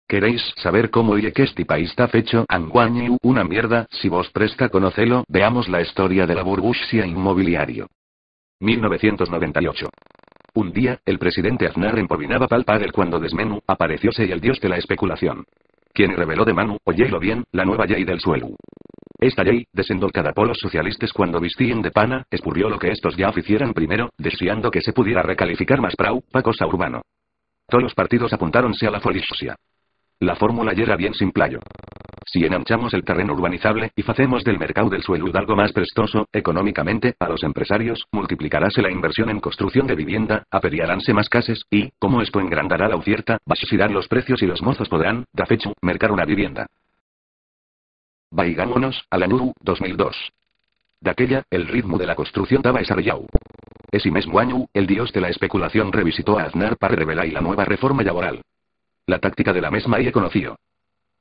¿Queréis saber cómo y que este país está fecho? Anguañu, una mierda, si vos presta conocelo, veamos la historia de la burbuja inmobiliario. 1998. Un día, el presidente Aznar empobinaba pal padel cuando desmenu, aparecióse y el dios de la especulación. Quien reveló de manu, oyelo bien, la nueva ley del suelo. Esta ley, desendolcada por los socialistas cuando vistían de pana, espurrió lo que estos ya oficieran primero, deseando que se pudiera recalificar más prau, pa cosa urbano. Todos los partidos apuntáronse a la folixia. La fórmula ya era bien simplayo. Si enanchamos el terreno urbanizable, y facemos del mercado del suelo algo más prestoso, económicamente, a los empresarios, multiplicaráse la inversión en construcción de vivienda, aperiaránse más casas, y, como esto engrandará la oferta, baixirán los precios y los mozos podrán, da fecho, mercar una vivienda. Vaigámonos, al año 2002. De aquella, el ritmo de la construcción daba desarrollado. Ese mismo año, el dios de la especulación revisitó a Aznar para revelar la nueva reforma laboral. La táctica de la misma y conoció.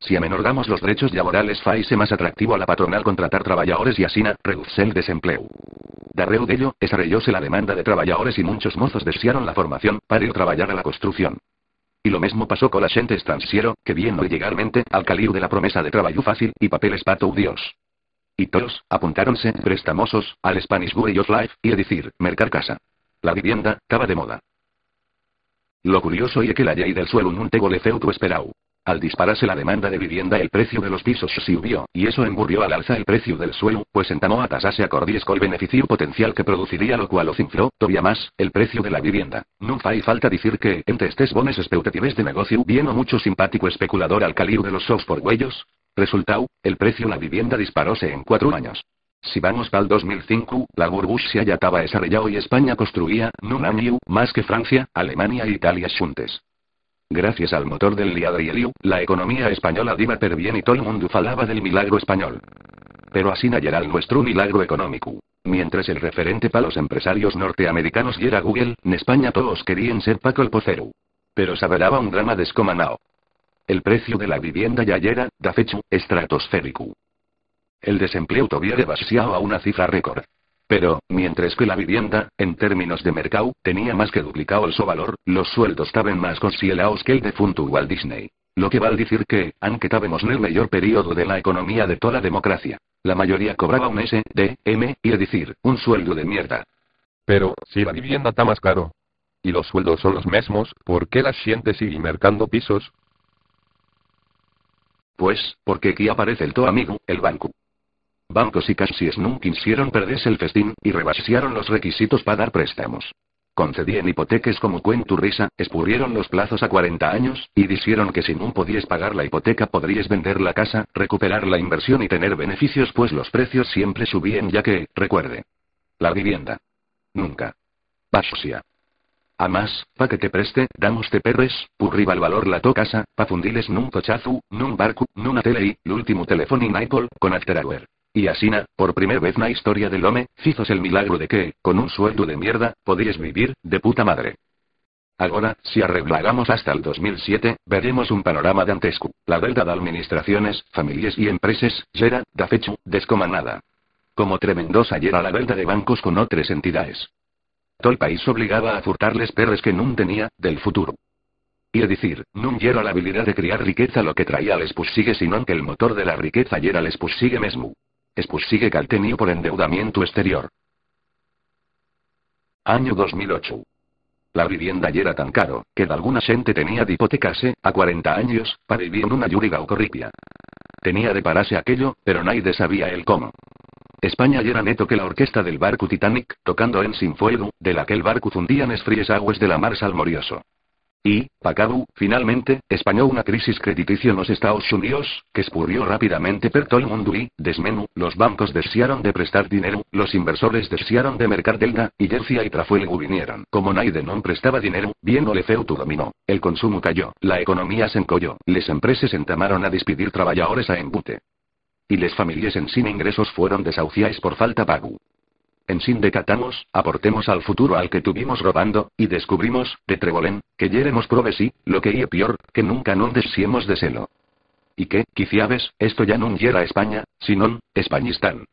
Si amenorgamos los derechos laborales faise más atractivo a la patronal contratar trabajadores y asina, reduce el desempleo. Darreu d'ello, desarrollóse la demanda de trabajadores y muchos mozos desearon la formación para ir a trabajar a la construcción. Y lo mismo pasó con la gente extranjero, que bien no llegarmente, al caliu de la promesa de trabajo fácil, y papeles pato dios. Y todos, apuntáronse, prestamosos, al Spanish Way of Life, y a decir, mercar casa. La vivienda, estaba de moda. Lo curioso y que la ley del suelo nun tego le feuto esperau. Al dispararse la demanda de vivienda el precio de los pisos subió, y eso emburrió al alza el precio del suelo, pues entamó a tasarse acordies col beneficio potencial que produciría lo cual infló, todavía más, el precio de la vivienda. No fai falta decir que, entre estes bones expectativas de negocio, vino mucho simpático especulador al caliu de los shows por huellos. Resultado, el precio de la vivienda disparóse en 4 años. Si vamos pa'l 2005, la burbuja ya estaba desarrollado y España construía, nun año, más que Francia, Alemania e Italia xuntes. Gracias al motor del liadre y el IU, la economía española iba per bien y todo el mundo falaba del milagro español. Pero así no era el nuestro milagro económico. Mientras el referente para los empresarios norteamericanos y era Google, en España todos querían ser Paco el Pocero. Pero saberaba un drama descomanao. El precio de la vivienda ya era, da fecho, estratosférico. El desempleo todavía demasiado a una cifra récord. Pero, mientras que la vivienda, en términos de mercado, tenía más que duplicado el su valor, los sueldos estaban más considerados que el defunto Walt Disney. Lo que va a decir que, aunque estábamos en el mayor periodo de la economía de toda la democracia, la mayoría cobraba un S.D.M. y es decir, un sueldo de mierda. Pero, si la vivienda está más caro, y los sueldos son los mismos, ¿por qué la gente sigue mercando pisos? Pues, porque aquí aparece el to amigo, el banco. Bancos y casiers nunca quisieron perderse el festín, y rebasaron los requisitos para dar préstamos. Concedían hipotecas como cuento risa, expurrieron los plazos a 40 años, y dijeron que si no podías pagar la hipoteca podrías vender la casa, recuperar la inversión y tener beneficios pues los precios siempre subían ya que, recuerde. La vivienda. Nunca. Basosia. A más, pa que te preste, damos te perres, purriba el valor la to casa, pa fundiles nun cochazu, nun barco, nuna tele y, l'último teléfono in Apple, con afterware. Y asina, por primera vez na historia del home, fizos el milagro de que, con un sueldo de mierda, podías vivir, de puta madre. Ahora, si arreglamos hasta el 2007, veremos un panorama dantesco. La deuda de administraciones, familias y empresas, yera, da fecho, descomanada. Como tremendosa yera la deuda de bancos con otras entidades. Todo el país obligaba a furtarles perres que nun tenía, del futuro. Y es decir, nun yera la habilidad de criar riqueza lo que traía les sigue sino que el motor de la riqueza yera les sigue mesmo. Sigue caltenio por endeudamiento exterior. Año 2008. La vivienda ya era tan caro, que alguna gente tenía de hipotecarse, a 40 años, para vivir en una lluriga o corripia. Tenía de pararse aquello, pero nadie sabía el cómo. España ya era neto que la orquesta del barco Titanic, tocando en Sin Fuego, de la que el barco fundía en fríes aguas de la mar Salmorioso. Y, pacadu, finalmente, españó una crisis crediticia en los Estados Unidos, que escurrió rápidamente per todo el mundo y, desmenu, los bancos desearon de prestar dinero, los inversores desearon de mercar deuda, y Jercia y Trafuelgo vinieron. Como nadie non prestaba dinero, bien o le feuto dominó, el consumo cayó, la economía se encolló, les empresas entamaron a despedir trabajadores a embute. Y les familias en sin ingresos fueron desahuciadas por falta pago. En sin decatamos, aportemos al futuro al que tuvimos robando, y descubrimos, de Trebolén, que yeremos probes y, lo que ie peor, que nunca non desiemos de selo. Y que, quiciabes, esto ya non yera España, sino, Españistán.